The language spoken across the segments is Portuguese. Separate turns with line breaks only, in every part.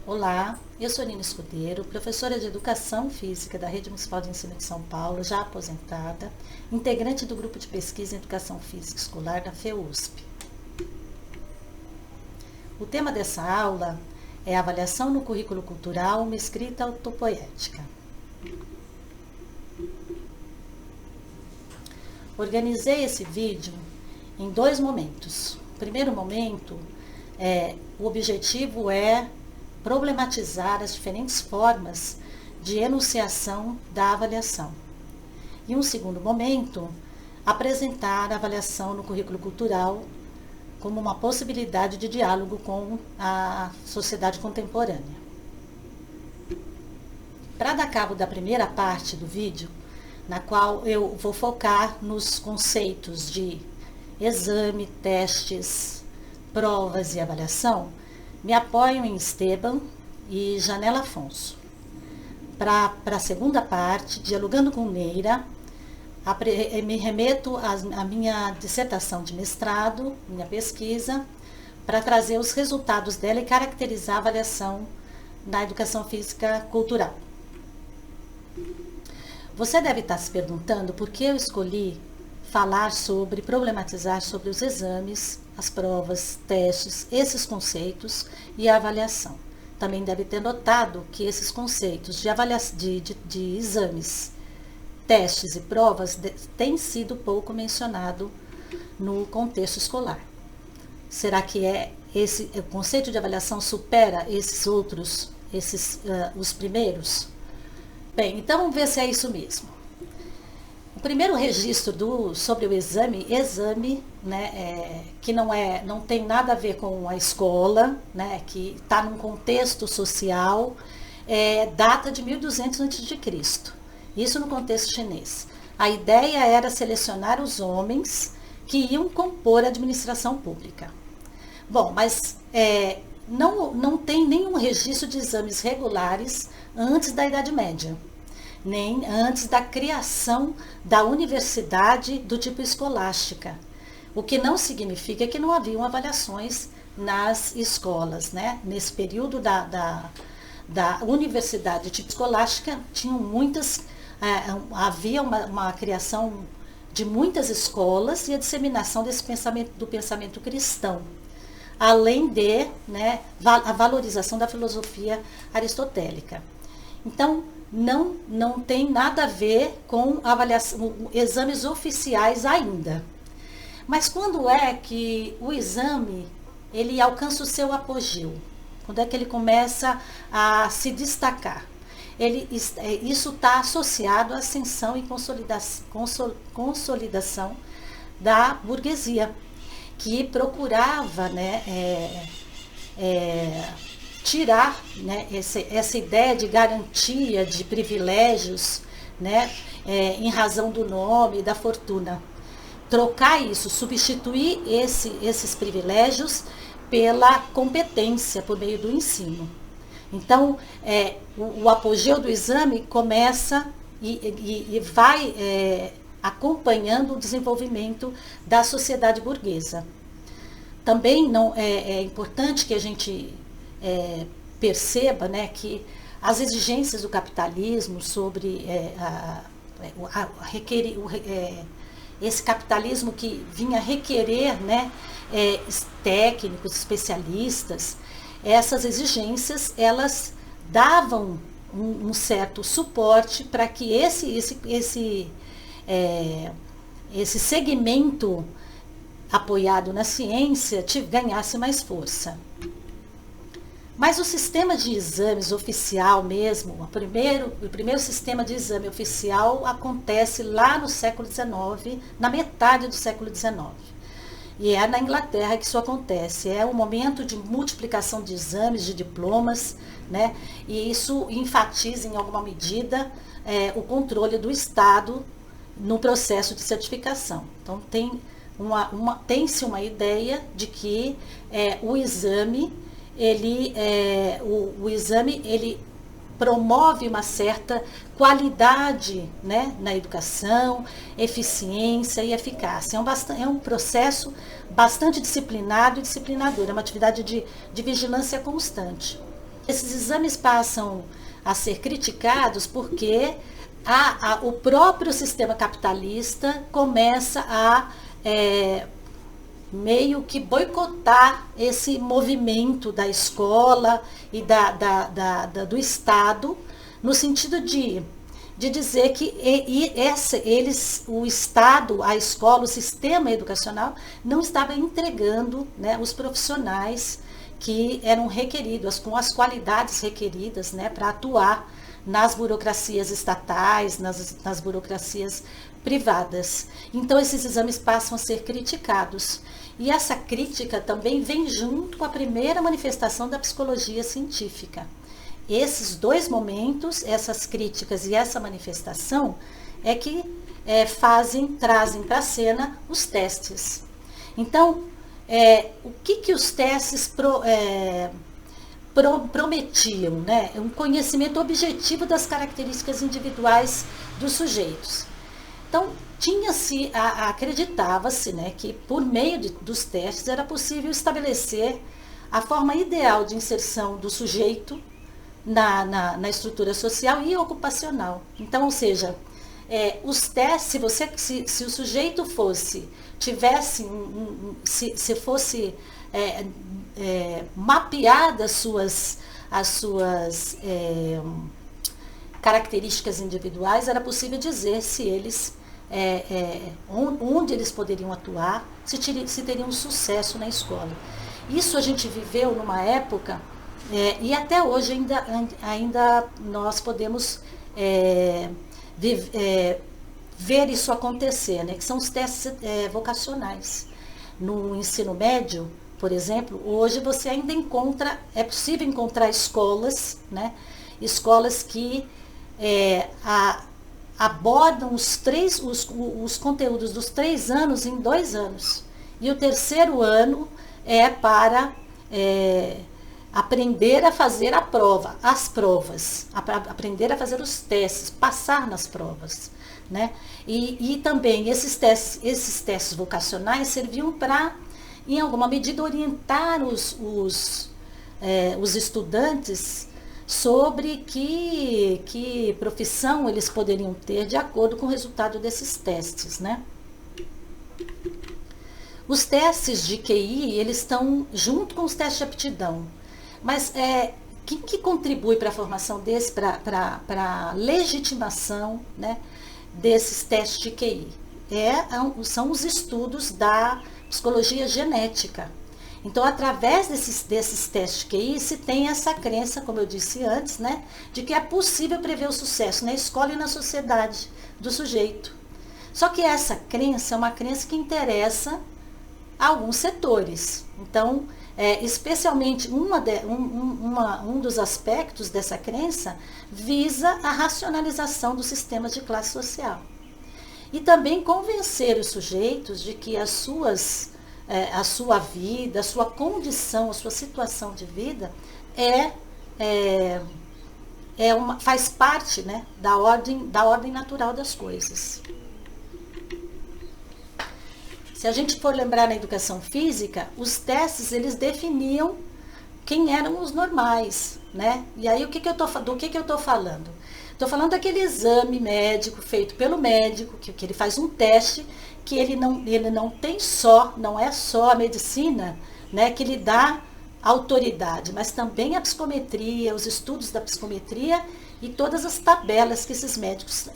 Olá, eu sou Nina Escudeiro, professora de Educação Física da Rede Municipal de Ensino de São Paulo, já aposentada, integrante do Grupo de Pesquisa em Educação Física Escolar da FEUSP. O tema dessa aula é Avaliação no Currículo Cultural, uma escrita autopoética. Organizei esse vídeo em dois momentos. O primeiro momento, o objetivo é problematizar as diferentes formas de enunciação da avaliação. E um segundo momento, apresentar a avaliação no currículo cultural como uma possibilidade de diálogo com a sociedade contemporânea. Para dar cabo da primeira parte do vídeo, na qual eu vou focar nos conceitos de exame, testes, provas e avaliação, me apoio em Esteban e Janela Afonso. Para a segunda parte, dialogando com Neira, me remeto à minha dissertação de mestrado, minha pesquisa, para trazer os resultados dela e caracterizar a avaliação na educação física cultural. Você deve estar se perguntando por que eu escolhi problematizar sobre os exames, as provas, testes, esses conceitos e a avaliação. Também deve ter notado que esses conceitos de exames, testes e provas têm sido pouco mencionado no contexto escolar. Será que o conceito de avaliação supera esses outros, os primeiros? Bem, então vamos ver se é isso mesmo. O primeiro registro sobre o exame, né, que não tem nada a ver com a escola, né, que está num contexto social, data de 1200 a.C., isso no contexto chinês. A ideia era selecionar os homens que iam compor a administração pública. Bom, mas não tem nenhum registro de exames regulares antes da Idade Média, nem antes da criação da universidade do tipo escolástica, o que não significa que não haviam avaliações nas escolas, né? Nesse período da universidade tipo escolástica, havia uma criação de muitas escolas e a disseminação do pensamento cristão, além de, né, a valorização da filosofia aristotélica. Então, não tem nada a ver com exames oficiais ainda. Mas quando é que o exame ele alcança o seu apogeu? Quando é que ele começa a se destacar? Isso está associado à ascensão e consolidação da burguesia, que procurava, né, tirar, né, essa ideia de garantia de privilégios, né, em razão do nome e da fortuna. Trocar isso, substituir esses privilégios pela competência por meio do ensino. Então, o apogeu do exame começa e vai acompanhando o desenvolvimento da sociedade burguesa. Também é importante que a gente perceba, né, que as exigências do capitalismo sobre esse capitalismo que vinha requerer, né, técnicos, especialistas, essas exigências elas davam um certo suporte para que esse segmento apoiado na ciência ganhasse mais força. Mas o sistema de exames oficial mesmo, o primeiro sistema de exame oficial acontece lá no século XIX, na metade do século XIX. E é na Inglaterra que isso acontece. É um momento de multiplicação de exames, de diplomas, né? E isso enfatiza em alguma medida o controle do Estado no processo de certificação. Então tem-se uma ideia de que o exame ele promove uma certa qualidade, né, na educação, eficiência e eficácia. É um processo bastante disciplinado e disciplinador, é uma atividade de vigilância constante. Esses exames passam a ser criticados porque o próprio sistema capitalista começa a meio que boicotar esse movimento da escola e do Estado, no sentido de dizer que o Estado, a escola, o sistema educacional não estava entregando, né, os profissionais que eram requeridos, com as qualidades requeridas, né, para atuar nas burocracias estatais, nas burocracias privadas. Então, esses exames passam a ser criticados. E essa crítica também vem junto com a primeira manifestação da psicologia científica. Esses dois momentos, essas críticas e essa manifestação, é que trazem para a cena os testes. Então, o que os testes prometiam, né? Um conhecimento objetivo das características individuais dos sujeitos. Então, acreditava-se, né, que por meio dos testes era possível estabelecer a forma ideal de inserção do sujeito na estrutura social e ocupacional. Então, ou seja, os testes, se o sujeito se fosse mapeadas as suas características individuais, era possível dizer se eles onde eles poderiam atuar, se teriam sucesso na escola. Isso a gente viveu numa época, e até hoje ainda nós podemos ver isso acontecer, né, que são os testes vocacionais. No ensino médio, por exemplo, hoje você ainda é possível encontrar escolas, né, escolas que abordam os conteúdos dos 3 anos em 2 anos. E o terceiro ano é para aprender a fazer as provas, aprender a fazer os testes, passar nas provas, né? E também esses testes vocacionais serviam para, em alguma medida, orientar os estudantes sobre que profissão eles poderiam ter de acordo com o resultado desses testes, né? Os testes de QI, eles estão junto com os testes de aptidão. Mas quem que contribui para a formação para a legitimação, né, desses testes de QI? São os estudos da psicologia genética. Então, através desses testes de QI, se tem essa crença, como eu disse antes, né, de que é possível prever o sucesso na escola e na sociedade do sujeito. Só que essa crença é uma crença que interessa a alguns setores. Então, especialmente um dos aspectos dessa crença visa a racionalização dos sistemas de classe social. E também convencer os sujeitos de que a sua vida, a sua condição, a sua situação de vida faz parte, né, da ordem natural das coisas. Se a gente for lembrar na educação física, os testes, eles definiam quem eram os normais, né? E aí, do que eu estou falando? Estou falando daquele exame médico feito pelo médico, que ele faz um teste, que ele não é só a medicina, né, que lhe dá autoridade, mas também a psicometria, os estudos da psicometria e todas as tabelas que esses médicos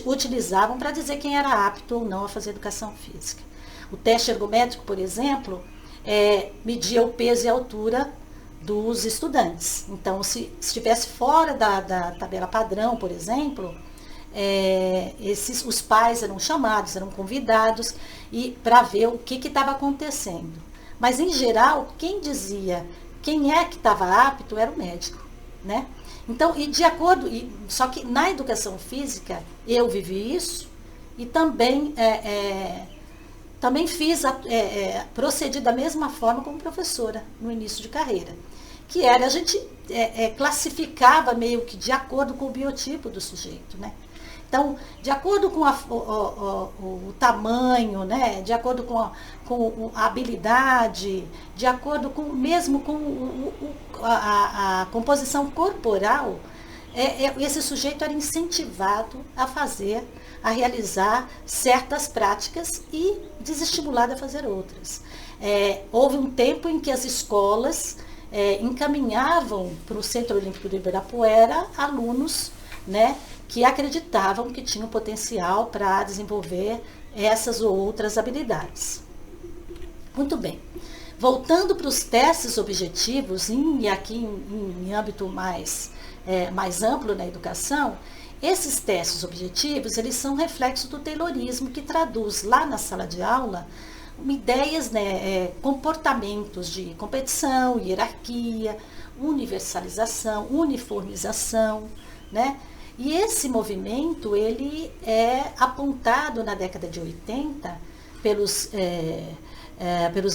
utilizavam para dizer quem era apto ou não a fazer educação física. O teste ergométrico, por exemplo, media o peso e a altura dos estudantes. Então, se estivesse fora da tabela padrão, por exemplo, os pais eram chamados, eram convidados para ver o que estava acontecendo. Mas, em geral, quem dizia quem é que estava apto era o médico, né? Então, só que na educação física, eu vivi isso e também procedi da mesma forma como professora no início de carreira, que era, a gente classificava meio que de acordo com o biotipo do sujeito, né? Então, de acordo com o tamanho, né, de acordo com a habilidade, de acordo com mesmo com a composição corporal, esse sujeito era incentivado a realizar certas práticas e desestimulado a fazer outras. Houve um tempo em que as escolas encaminhavam para o Centro Olímpico do Ibirapuera alunos, né, que acreditavam que tinham potencial para desenvolver essas ou outras habilidades. Muito bem. Voltando para os testes objetivos, e aqui em âmbito mais amplo na educação, esses testes objetivos, eles são reflexo do Taylorismo, que traduz lá na sala de aula ideias, né, comportamentos de competição, hierarquia, universalização, uniformização, né? E esse movimento, ele é apontado na década de 80 pelos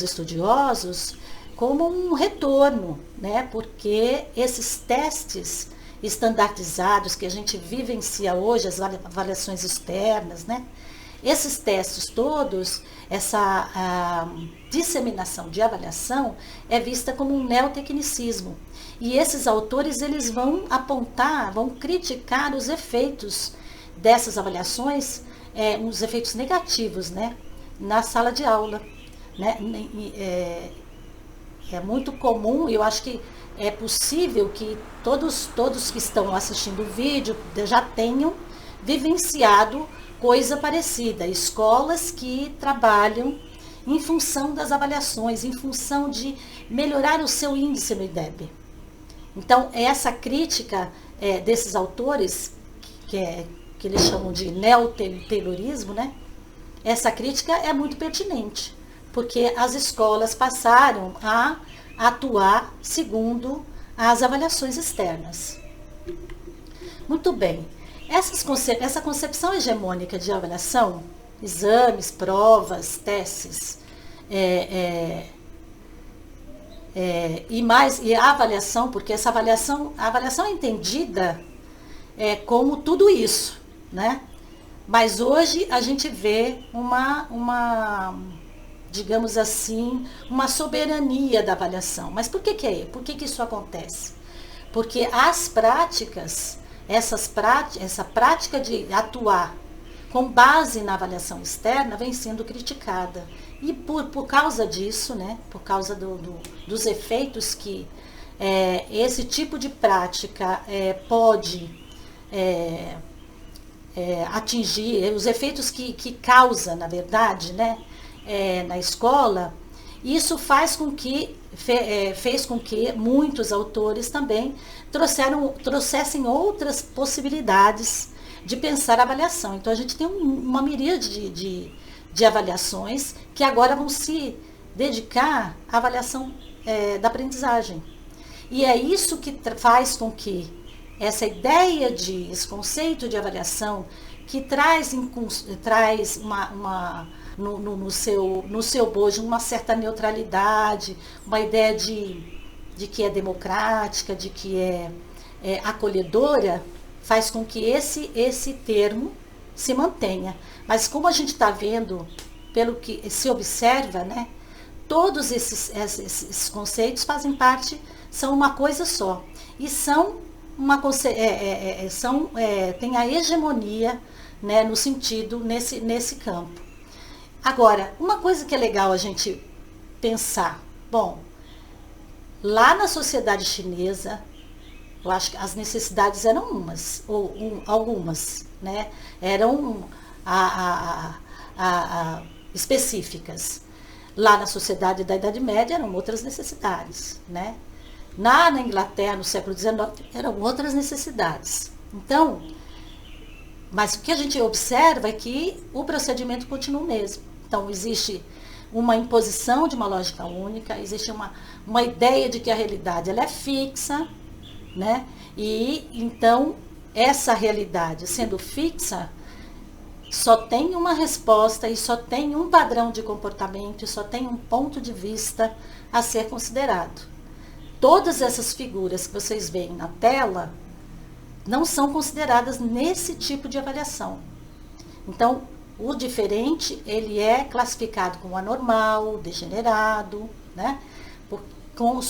estudiosos como um retorno, né? Porque esses testes estandardizados que a gente vivencia hoje, as avaliações externas, né? Esses testes todos, essa disseminação de avaliação é vista como um neotecnicismo. E esses autores, eles vão apontar, vão criticar os efeitos dessas avaliações, os efeitos negativos, né, na sala de aula. Né? É muito comum, eu acho que é possível que todos que estão assistindo o vídeo já tenham vivenciado coisa parecida. Escolas que trabalham em função das avaliações, em função de melhorar o seu índice no IDEB. Então, essa crítica desses autores, que eles chamam de neo-taylorismo, né? Essa crítica é muito pertinente, porque as escolas passaram a atuar segundo as avaliações externas. Muito bem. Essa concepção hegemônica de avaliação, exames, provas, testes, e a avaliação, porque a avaliação é entendida como tudo isso, né? Mas hoje a gente vê digamos assim, uma soberania da avaliação. Mas por que por que isso acontece? Porque as práticas, essa prática de atuar com base na avaliação externa vem sendo criticada. E por causa disso, né, por causa dos efeitos que esse tipo de prática pode atingir, os efeitos que causa, na verdade, né, na escola, isso fez com que muitos autores também trouxessem outras possibilidades de pensar a avaliação. Então, a gente tem uma miríade de avaliações que agora vão se dedicar à avaliação da aprendizagem. E é isso que faz com que essa ideia esse conceito de avaliação, que traz no seu bojo uma certa neutralidade, uma ideia de que é democrática, de que é acolhedora, faz com que esse termo se mantenha. Mas como a gente está vendo, pelo que se observa, né, todos esses conceitos fazem parte, são uma coisa só. E tem a hegemonia, né, no sentido, nesse campo. Agora, uma coisa que é legal a gente pensar, bom, lá na sociedade chinesa, eu acho que as necessidades eram algumas, né, eram específicas. Lá na sociedade da Idade Média eram outras necessidades, né? Na Inglaterra, no século XIX, eram outras necessidades. Então, mas o que a gente observa é que o procedimento continua o mesmo. Então, existe uma imposição de uma lógica única, existe uma ideia de que a realidade ela é fixa, né? E, então, essa realidade sendo fixa, só tem uma resposta e só tem um padrão de comportamento e só tem um ponto de vista a ser considerado. Todas essas figuras que vocês veem na tela, não são consideradas nesse tipo de avaliação. Então, o diferente, ele é classificado como anormal, degenerado, né? Com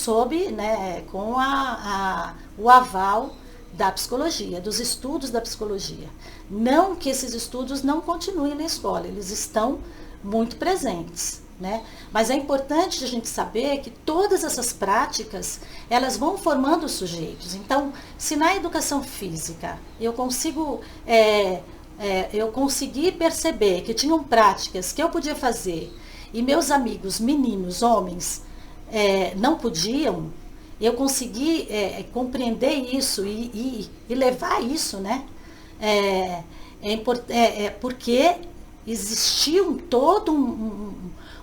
o aval da psicologia, dos estudos da psicologia. Não que esses estudos não continuem na escola, eles estão muito presentes, né? Mas é importante a gente saber que todas essas práticas, elas vão formando os sujeitos. Então, se na educação física eu consegui perceber que tinham práticas que eu podia fazer e meus amigos, meninos, homens, não podiam, eu consegui compreender isso e levar isso, né? Porque existia toda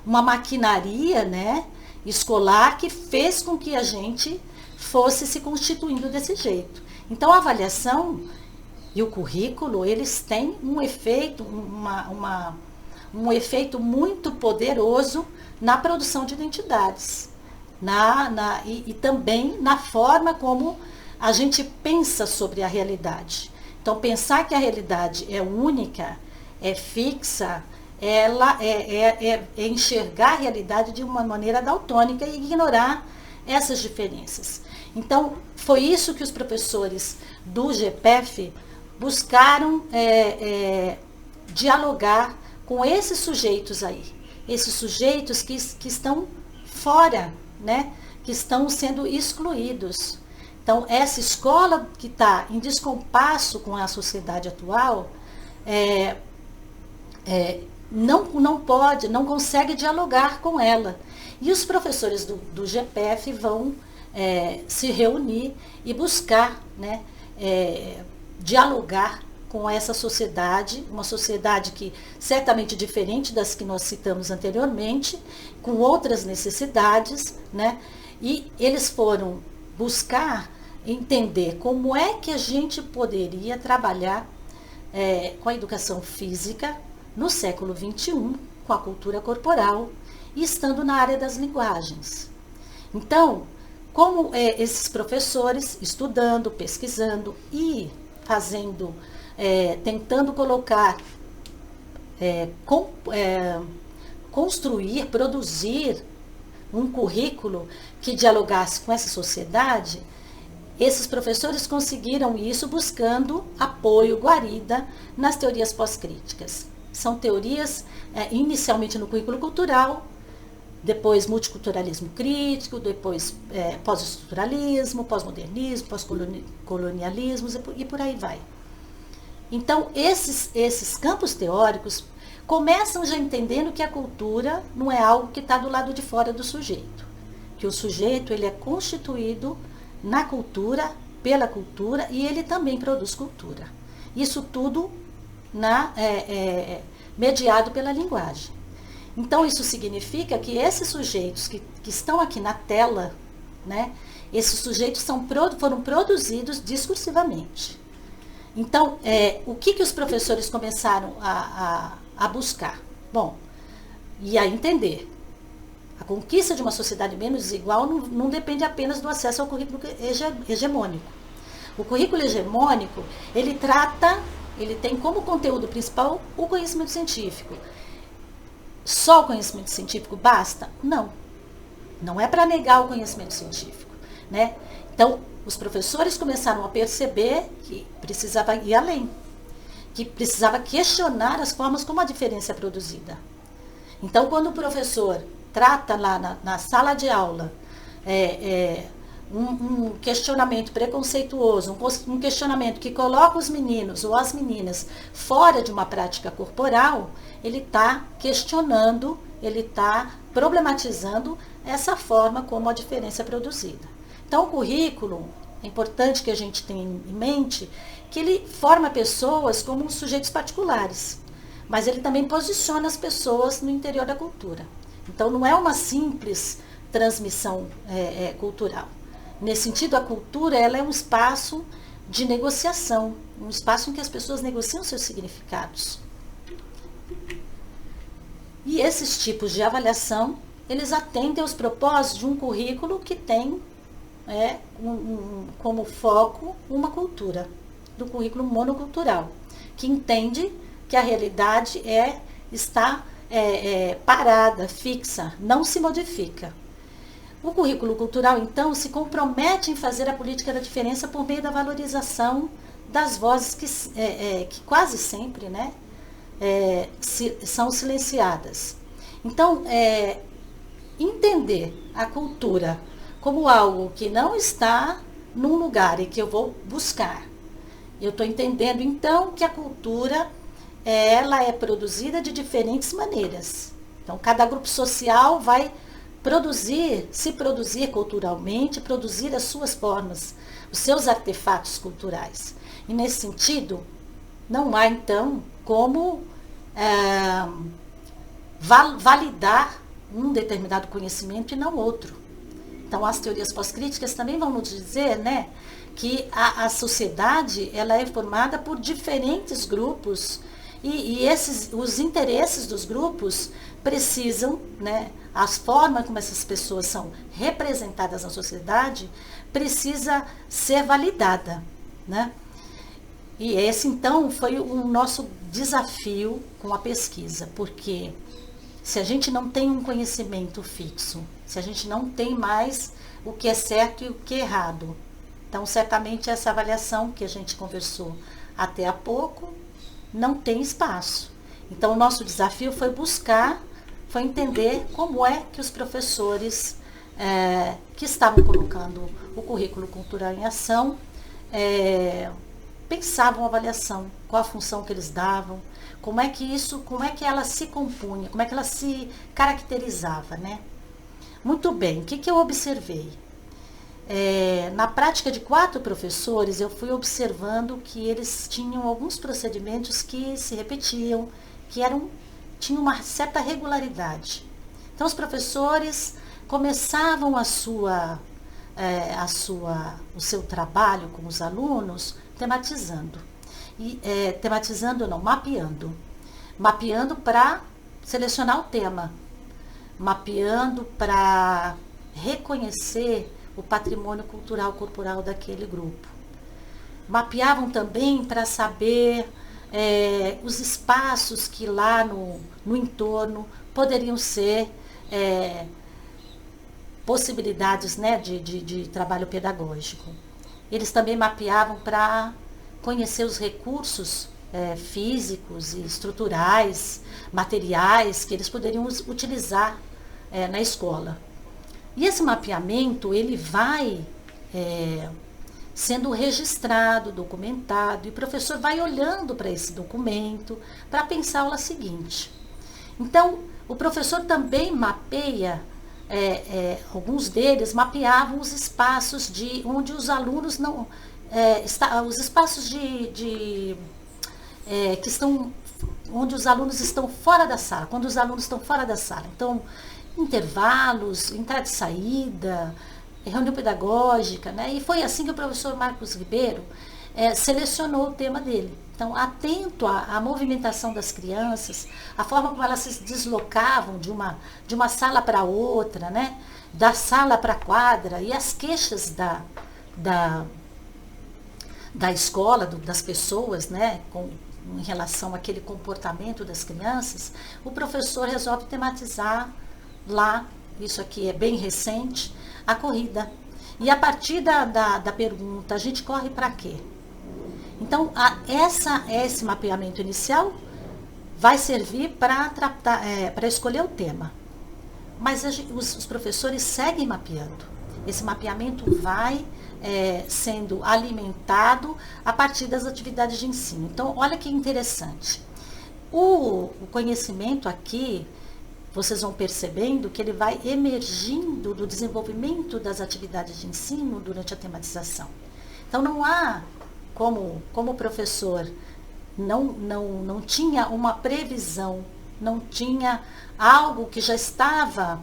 uma maquinaria, né, escolar que fez com que a gente fosse se constituindo desse jeito. Então, a avaliação e o currículo, eles têm um efeito, um efeito muito poderoso na produção de identidades. E também na forma como a gente pensa sobre a realidade. Então, pensar que a realidade é única, é fixa, ela é enxergar a realidade de uma maneira daltônica e ignorar essas diferenças. Então, foi isso que os professores do GPF buscaram dialogar com esses sujeitos aí, esses sujeitos que estão fora, né, que estão sendo excluídos. Então, essa escola que está em descompasso com a sociedade atual, não consegue dialogar com ela. E os professores do GPF vão se reunir e buscar, né, dialogar com essa sociedade, uma sociedade que certamente diferente das que nós citamos anteriormente, com outras necessidades, né? E eles foram buscar entender como é que a gente poderia trabalhar com a educação física no século XXI, com a cultura corporal e estando na área das linguagens. Então, como esses professores estudando, pesquisando e fazendo, tentando colocar, construir, produzir um currículo que dialogasse com essa sociedade, esses professores conseguiram isso buscando apoio, guarida, nas teorias pós-críticas. São teorias, inicialmente no currículo cultural, depois multiculturalismo crítico, depois pós-estruturalismo, pós-modernismo, pós-colonialismo e por aí vai. Então, esses campos teóricos começam já entendendo que a cultura não é algo que está do lado de fora do sujeito. Que o sujeito ele é constituído na cultura, pela cultura, e ele também produz cultura. Isso tudo mediado pela linguagem. Então, isso significa que esses sujeitos que estão aqui na tela, né, esses sujeitos foram produzidos discursivamente. Então, o que os professores começaram a buscar? Bom, e a entender. A conquista de uma sociedade menos desigual não depende apenas do acesso ao currículo hegemônico. O currículo hegemônico, ele tem como conteúdo principal o conhecimento científico. Só o conhecimento científico basta? Não. Não é para negar o conhecimento científico, né? Então, os professores começaram a perceber que precisava ir além, que precisava questionar as formas como a diferença é produzida. Então, quando o professor trata lá na sala de aula um questionamento preconceituoso, um questionamento que coloca os meninos ou as meninas fora de uma prática corporal, ele está questionando, ele está problematizando essa forma como a diferença é produzida. Então, o currículo, é importante que a gente tenha em mente que ele forma pessoas como sujeitos particulares, mas ele também posiciona as pessoas no interior da cultura. Então, não é uma simples transmissão cultural. Nesse sentido, a cultura ela é um espaço de negociação, um espaço em que as pessoas negociam seus significados. E esses tipos de avaliação, eles atendem aos propósitos de um currículo que tem como foco uma cultura, do currículo monocultural, que entende que a realidade está parada, fixa, não se modifica. O currículo cultural, então, se compromete em fazer a política da diferença por meio da valorização das vozes que quase sempre, né, são silenciadas. Então, entender a cultura como algo que não está num lugar e que eu vou buscar. Eu estou entendendo, então, que a cultura ela é produzida de diferentes maneiras. Então, cada grupo social vai se produzir culturalmente, produzir as suas formas, os seus artefatos culturais. E, nesse sentido, não há, então, como validar um determinado conhecimento e não outro. Então, as teorias pós-críticas também vão nos dizer, né, que a sociedade ela é formada por diferentes grupos e os interesses dos grupos precisam, né, as formas como essas pessoas são representadas na sociedade precisa ser validada, né? E esse, então, foi o nosso desafio com a pesquisa, porque se a gente não tem um conhecimento fixo, se a gente não tem mais o que é certo e o que é errado, então, certamente, essa avaliação que a gente conversou até há pouco não tem espaço. Então, o nosso desafio foi entender como é que os professores que estavam colocando o currículo cultural em ação pensavam a avaliação, qual a função que eles davam, como é que ela se compunha, como é que ela se caracterizava, né? Muito bem, o que eu observei? Na prática de 4 professores, eu fui observando que eles tinham alguns procedimentos que se repetiam, que tinham uma certa regularidade. Então, os professores começavam o seu trabalho com os alunos tematizando. Mapeando para selecionar o tema, mapeando para reconhecer o patrimônio cultural corporal daquele grupo. Mapeavam também para saber os espaços que lá no entorno poderiam ser possibilidades, né, de trabalho pedagógico. Eles também mapeavam para conhecer os recursos físicos e estruturais, materiais que eles poderiam utilizar na escola. E esse mapeamento, ele vai sendo registrado, documentado, e o professor vai olhando para esse documento para pensar a aula seguinte. Então, o professor também mapeia, alguns deles mapeavam os espaços onde os alunos não... os espaços que estão onde os alunos estão fora da sala, quando os alunos estão fora da sala. Então, intervalos, entrada e saída, reunião pedagógica, né? E foi assim que o professor Marcos Ribeiro selecionou o tema dele. Então, atento à movimentação das crianças, a forma como elas se deslocavam de uma sala para outra, né? Da sala para a quadra, e as queixas da escola, das pessoas, né? Em relação àquele comportamento das crianças, o professor resolve tematizar lá, isso aqui é bem recente, a corrida. E a partir da pergunta, a gente corre para quê? Então, esse mapeamento inicial vai servir para escolher o tema. Mas os professores seguem mapeando. Esse mapeamento vai sendo alimentado a partir das atividades de ensino. Então, olha que interessante. O conhecimento aqui, vocês vão percebendo que ele vai emergindo do desenvolvimento das atividades de ensino durante a tematização. Então, não há como o professor não tinha uma previsão, não tinha algo que já estava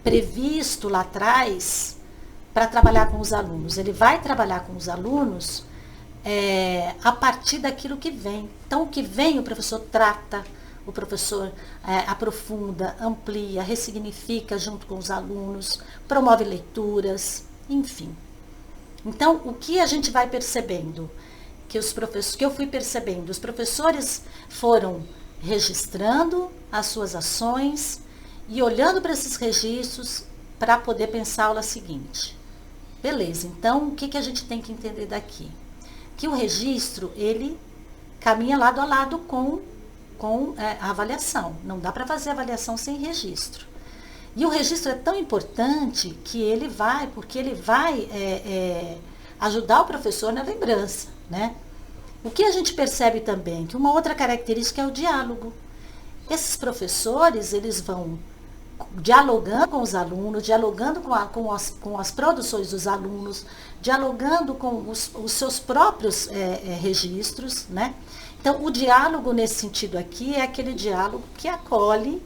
previsto lá atrás para trabalhar com os alunos. Ele vai trabalhar com os alunos a partir daquilo que vem. Então, o que vem, o professor trata, o professor aprofunda, amplia, ressignifica junto com os alunos, promove leituras, enfim. Então, o que a gente vai percebendo? Que eu fui percebendo, os professores foram registrando as suas ações e olhando para esses registros para poder pensar a aula seguinte. Beleza, então o que a gente tem que entender daqui? Que o registro, ele caminha lado a lado com a avaliação. Não dá para fazer avaliação sem registro. E o registro é tão importante que porque ele vai ajudar o professor na lembrança, né? O que a gente percebe também, que uma outra característica é o diálogo. Esses professores, eles vão dialogando com os alunos, dialogando com as produções dos alunos, dialogando com os seus próprios registros, né? Então, o diálogo nesse sentido aqui é aquele diálogo que acolhe,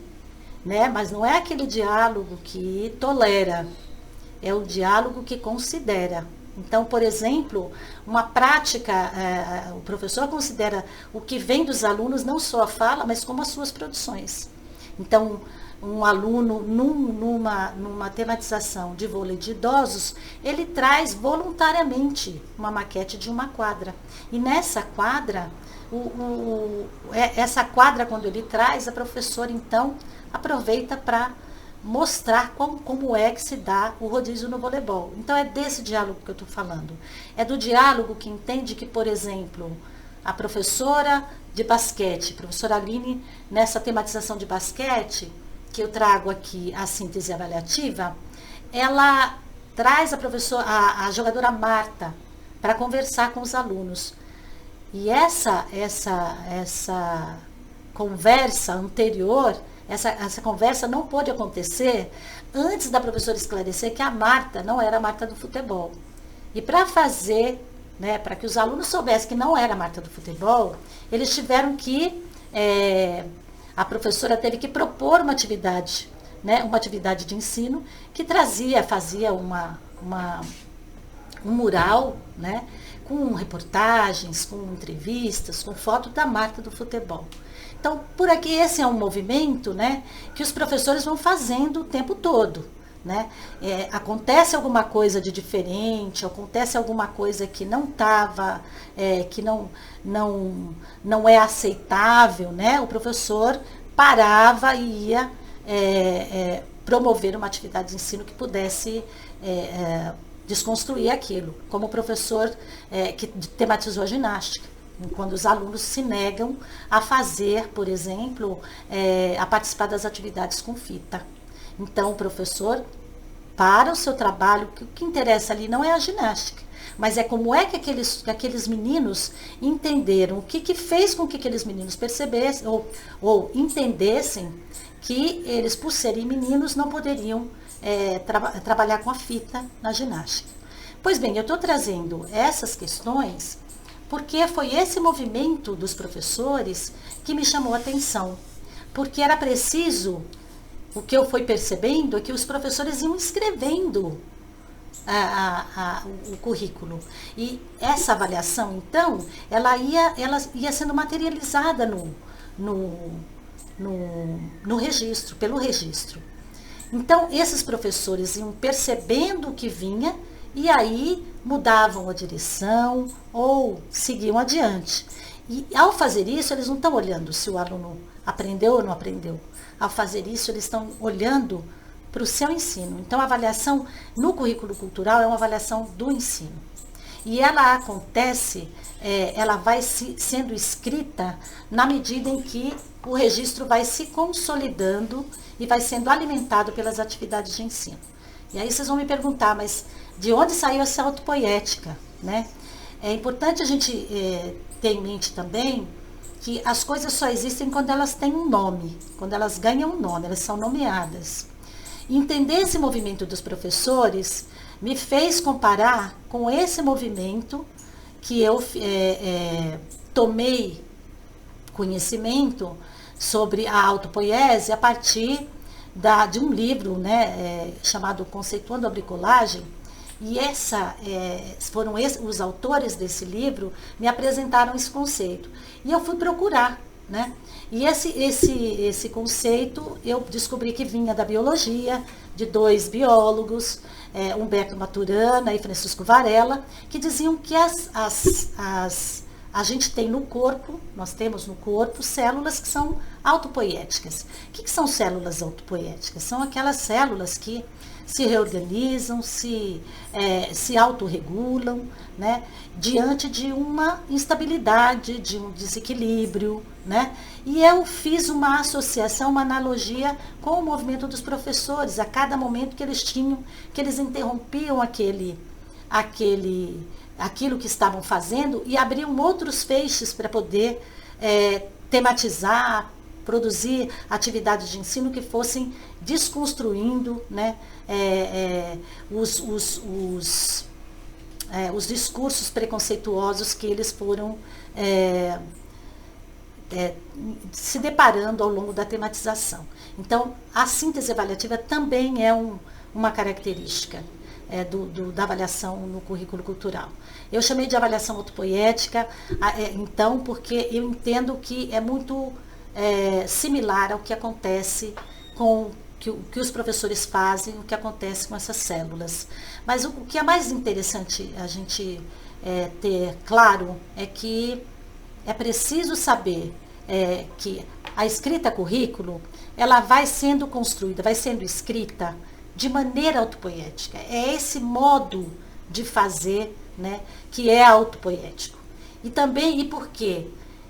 né? Mas não é aquele diálogo que tolera, é o diálogo que considera. Então, por exemplo, uma prática, o professor considera o que vem dos alunos não só a fala, mas como as suas produções. Então, um aluno numa tematização de vôlei de idosos, ele traz voluntariamente uma maquete de uma quadra. E nessa quadra, essa quadra, quando ele traz, a professora, então, aproveita para mostrar como é que se dá o rodízio no voleibol. Então, é desse diálogo que eu estou falando. É do diálogo que entende que, por exemplo, a professora de basquete, professora Aline, nessa tematização de basquete, que eu trago aqui a síntese avaliativa, ela traz a jogadora Marta para conversar com os alunos. E essa conversa anterior, essa conversa não pôde acontecer antes da professora esclarecer que a Marta não era a Marta do futebol. E para fazer, né, para que os alunos soubessem que não era a Marta do futebol, eles tiveram que, a professora teve que propor uma atividade, né, uma atividade de ensino que fazia um mural, né, com reportagens, com entrevistas, com foto da Marta do futebol. Então, por aqui, esse é um movimento, né, que os professores vão fazendo o tempo todo. Né? Acontece alguma coisa de diferente, acontece alguma coisa que não estava, que não é aceitável, né? O professor parava e ia promover uma atividade de ensino que pudesse desconstruir aquilo, como o professor que tematizou a ginástica, quando os alunos se negam a fazer, por exemplo, a participar das atividades com fita. Então, o professor, para o seu trabalho, o que interessa ali não é a ginástica, mas é como é que aqueles meninos entenderam, o que fez com que aqueles meninos percebessem ou entendessem que eles, por serem meninos, não poderiam trabalhar com a fita na ginástica. Pois bem, eu estou trazendo essas questões porque foi esse movimento dos professores que me chamou a atenção, porque era preciso. O que eu fui percebendo é que os professores iam escrevendo o currículo. E essa avaliação, então, ela ia sendo materializada no registro, pelo registro. Então, esses professores iam percebendo o que vinha e aí mudavam a direção ou seguiam adiante. E ao fazer isso, eles não estão olhando se o aluno aprendeu ou não aprendeu. Ao fazer isso, eles estão olhando para o seu ensino. Então, a avaliação no currículo cultural é uma avaliação do ensino. E ela acontece, ela vai sendo escrita na medida em que o registro vai se consolidando e vai sendo alimentado pelas atividades de ensino. E aí vocês vão me perguntar, mas de onde saiu essa autopoética, né? É importante a gente ter em mente também que as coisas só existem quando elas têm um nome, quando elas ganham um nome, elas são nomeadas. E entender esse movimento dos professores me fez comparar com esse movimento que eu tomei conhecimento sobre a autopoiese a partir de um livro, né, chamado Conceituando a Bricolagem. E foram os autores desse livro me apresentaram esse conceito. E eu fui procurar, né? E esse conceito eu descobri que vinha da biologia, de dois biólogos, Humberto Maturana e Francisco Varela, que diziam que a gente tem no corpo, nós temos no corpo células que são autopoéticas. O que são células autopoéticas? São aquelas células que se reorganizam, se autorregulam, né, diante de uma instabilidade, de um desequilíbrio, né? E eu fiz uma associação, uma analogia com o movimento dos professores, a cada momento que eles interrompiam aquilo que estavam fazendo e abriam outros feixes para poder tematizar, produzir atividades de ensino que fossem desconstruindo, né, os discursos preconceituosos que eles foram se deparando ao longo da tematização. Então, a síntese avaliativa também é uma característica da avaliação no currículo cultural. Eu chamei de avaliação autopoética, então, porque eu entendo que é muito similar ao que acontece que os professores fazem, o que acontece com essas células. Mas o que é mais interessante a gente ter claro é que é preciso saber que a escrita currículo, ela vai sendo construída, vai sendo escrita de maneira autopoética. É esse modo de fazer, né, que é autopoético. E também, e por quê?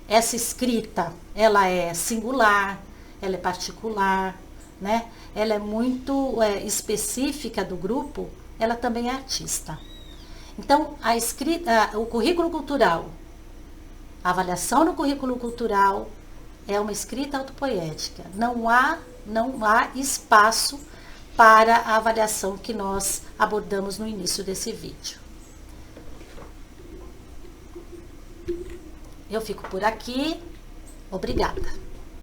Essa escrita, ela é singular, ela é particular, né? Ela é muito específica do grupo, ela também é artista. Então, a escrita, o currículo cultural, a avaliação no currículo cultural é uma escrita autopoética. Não há espaço para a avaliação que nós abordamos no início desse vídeo. Eu fico por aqui. Obrigada.